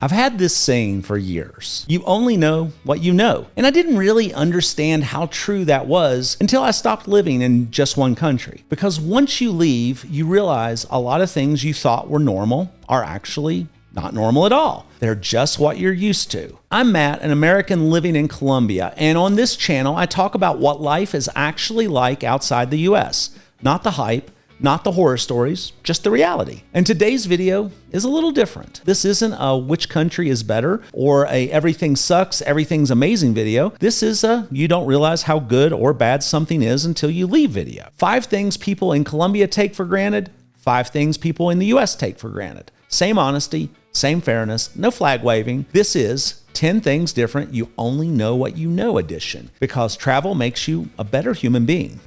I've had this saying for years: you only know what you know. And I didn't really understand how true that was until I stopped living in just one country. Because once you leave, you realize a lot of things you thought were normal are actually not normal at all. They're just what you're used to. I'm Matt, an American living in Colombia, and on this channel, I talk about what life is actually like outside the US. Not the hype, not the horror stories, just the reality. And today's video is a little different. This isn't a which country is better or a everything sucks, everything's amazing video. This is a you don't realize how good or bad something is until you leave video. 5 things people in Colombia take for granted, 5 things people in the US take for granted. Same honesty, same fairness, no flag waving. This is 10 things different you only know what you know edition, because travel makes you a better human being.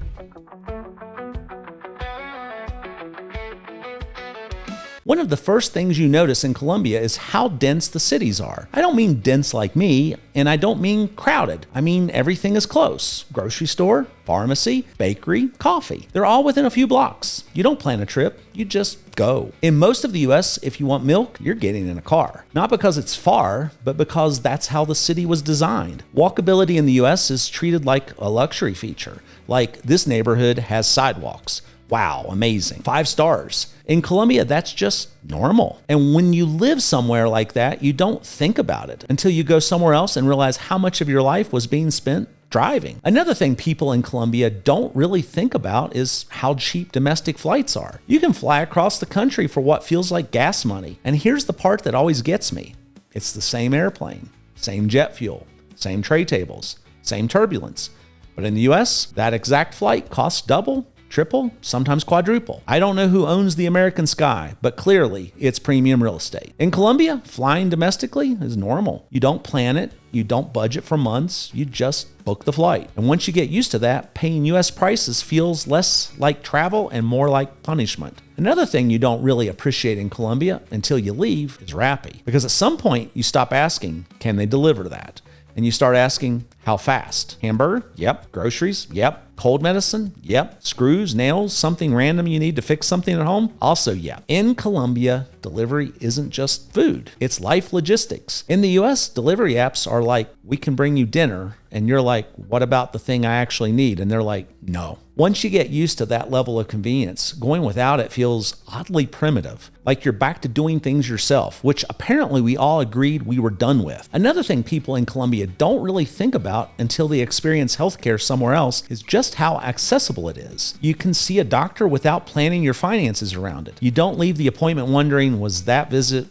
One of the first things you notice in Colombia is how dense the cities are. I don't mean dense like me, and I don't mean crowded. I mean everything is close. Grocery store, pharmacy, bakery, coffee. They're all within a few blocks. You don't plan a trip, you just go. In most of the US, if you want milk, you're getting in a car. Not because it's far, but because that's how the city was designed. Walkability in the US is treated like a luxury feature. Like, this neighborhood has sidewalks. Wow, amazing. 5 stars. In Colombia, that's just normal. And when you live somewhere like that, you don't think about it until you go somewhere else and realize how much of your life was being spent driving. Another thing people in Colombia don't really think about is how cheap domestic flights are. You can fly across the country for what feels like gas money. And here's the part that always gets me. It's the same airplane, same jet fuel, same tray tables, same turbulence. But in the US, that exact flight costs double, triple, sometimes quadruple. I don't know who owns the American sky, but clearly it's premium real estate. In Colombia, flying domestically is normal. You don't plan it, you don't budget for months, you just book the flight. And once you get used to that, paying US prices feels less like travel and more like punishment. Another thing you don't really appreciate in Colombia until you leave is Rappi. Because at some point you stop asking, can they deliver that? And you start asking, how fast? Hamburger? Yep. Groceries? Yep. Cold medicine? Yep. Screws, nails, something random you need to fix something at home? Also, yep. In Colombia, delivery isn't just food. It's life logistics. In the US, delivery apps are like, we can bring you dinner. And you're like, what about the thing I actually need? And they're like, no. Once you get used to that level of convenience, going without it feels oddly primitive. Like you're back to doing things yourself, which apparently we all agreed we were done with. Another thing people in Colombia don't really think about until they experience healthcare somewhere else is just how accessible it is. You can see a doctor without planning your finances around it. You don't leave the appointment wondering, was that visit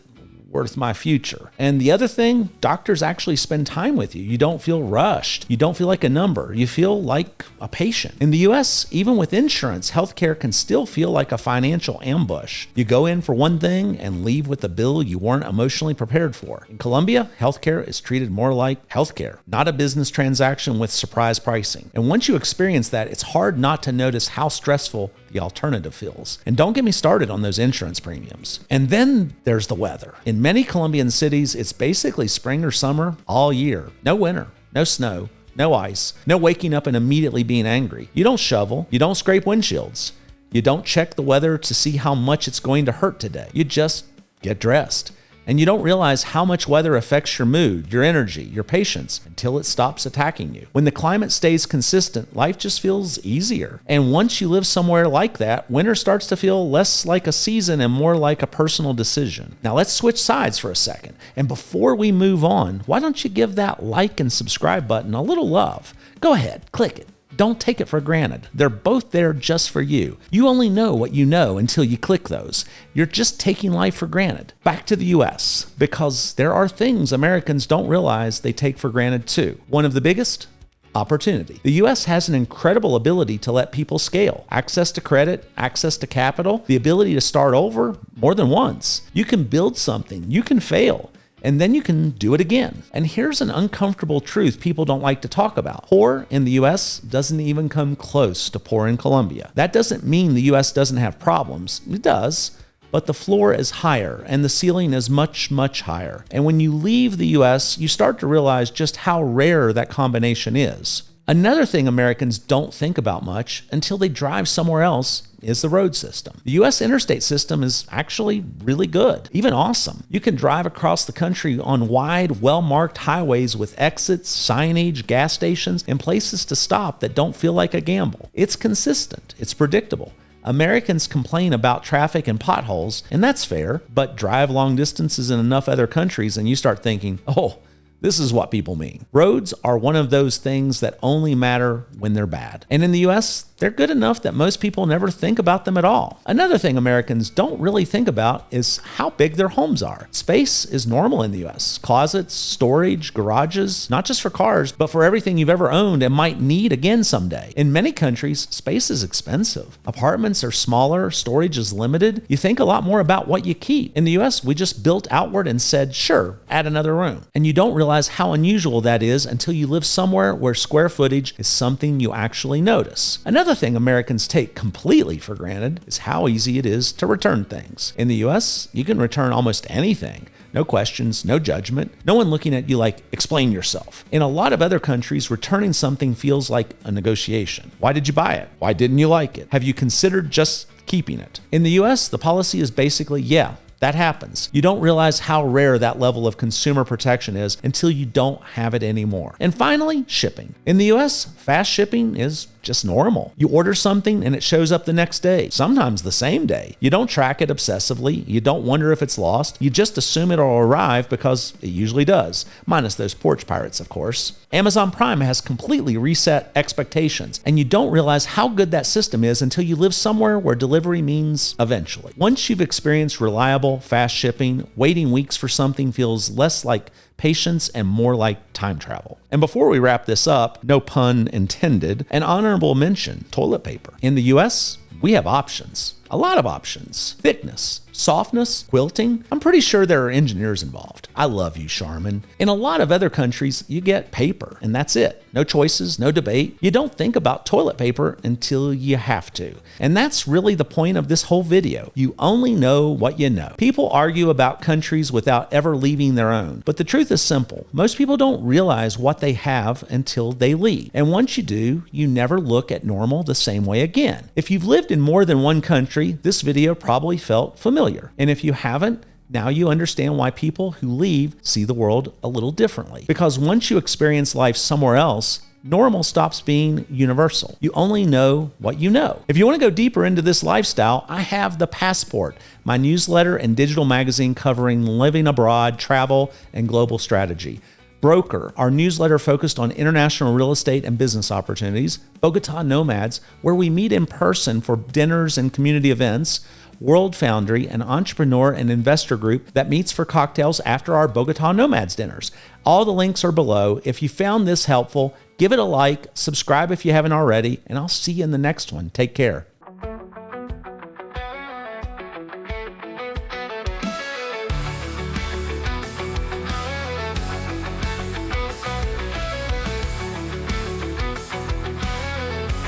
worth my future? And the other thing, doctors actually spend time with you. You don't feel rushed. You don't feel like a number. You feel like a patient. In the US, even with insurance, healthcare can still feel like a financial ambush. You go in for one thing and leave with a bill you weren't emotionally prepared for. In Colombia, healthcare is treated more like healthcare, not a business transaction with surprise pricing. And once you experience that, it's hard not to notice how stressful the alternative feels. And don't get me started on those insurance premiums. And then there's the weather. In many Colombian cities, it's basically spring or summer all year. No winter, no snow, no ice, no waking up and immediately being angry. You don't shovel, you don't scrape windshields. You don't check the weather to see how much it's going to hurt today. You just get dressed. And you don't realize how much weather affects your mood, your energy, your patience until it stops attacking you. When the climate stays consistent, life just feels easier. And once you live somewhere like that, winter starts to feel less like a season and more like a personal decision. Now let's switch sides for a second. And before we move on, why don't you give that like and subscribe button a little love? Go ahead, click it. Don't take it for granted. They're both there just for you. You only know what you know until you click those. You're just taking life for granted. Back to the US, because there are things Americans don't realize they take for granted too. One of the biggest? Opportunity. The US has an incredible ability to let people scale. Access to credit, access to capital, the ability to start over more than once. You can build something, you can fail, and then you can do it again. And here's an uncomfortable truth people don't like to talk about. Poor in the US doesn't even come close to poor in Colombia. That doesn't mean the US doesn't have problems. It does. But the floor is higher and the ceiling is much, much higher. And when you leave the US, you start to realize just how rare that combination is. Another thing Americans don't think about much until they drive somewhere else is the road system. The U.S. interstate system is actually really good, even awesome. You can drive across the country on wide, well-marked highways with exits, signage, gas stations, and places to stop that don't feel like a gamble. It's consistent. It's predictable. Americans complain about traffic and potholes, and that's fair, but drive long distances in enough other countries and you start thinking, oh, this is what people mean. Roads are one of those things that only matter when they're bad. And in the US, they're good enough that most people never think about them at all. Another thing Americans don't really think about is how big their homes are. Space is normal in the US. Closets, storage, garages, not just for cars, but for everything you've ever owned and might need again someday. In many countries, space is expensive. Apartments are smaller, storage is limited. You think a lot more about what you keep. In the US, we just built outward and said, sure, add another room. And you don't realize how unusual that is until you live somewhere where square footage is something you actually notice. Another thing Americans take completely for granted is how easy it is to return things. In the US, you can return almost anything. No questions, no judgment, no one looking at you like, explain yourself. In a lot of other countries, returning something feels like a negotiation. Why did you buy it? Why didn't you like it? Have you considered just keeping it? In the US, the policy is basically, yeah, that happens. You don't realize how rare that level of consumer protection is until you don't have it anymore. And finally, shipping. In the US, fast shipping is just normal. You order something and it shows up the next day, sometimes the same day. You don't track it obsessively. You don't wonder if it's lost. You just assume it'll arrive because it usually does, minus those porch pirates, of course. Amazon Prime has completely reset expectations, and you don't realize how good that system is until you live somewhere where delivery means eventually. Once you've experienced reliable, fast shipping, waiting weeks for something feels less like patience and more like time travel. And before we wrap this up, no pun intended, an honorable mention, toilet paper. In the US, we have options. A lot of options. Thickness, softness, quilting. I'm pretty sure there are engineers involved. I love you, Charmin. In a lot of other countries, you get paper, and that's it. No choices, no debate. You don't think about toilet paper until you have to. And that's really the point of this whole video. You only know what you know. People argue about countries without ever leaving their own. But the truth is simple. Most people don't realize what they have until they leave. And once you do, you never look at normal the same way again. If you've lived in more than one country, this video probably felt familiar. And if you haven't, now you understand why people who leave see the world a little differently. Because once you experience life somewhere else, normal stops being universal. You only know what you know. If you want to go deeper into this lifestyle, I have The Passport, my newsletter and digital magazine covering living abroad, travel, and global strategy. Brokor, our newsletter focused on international real estate and business opportunities. Bogotá Nomads, where we meet in person for dinners and community events. World Foundry, an entrepreneur and investor group that meets for cocktails after our Bogotá Nomads dinners. All the links are below. If you found this helpful, give it a like, subscribe if you haven't already, and I'll see you in the next one. Take care.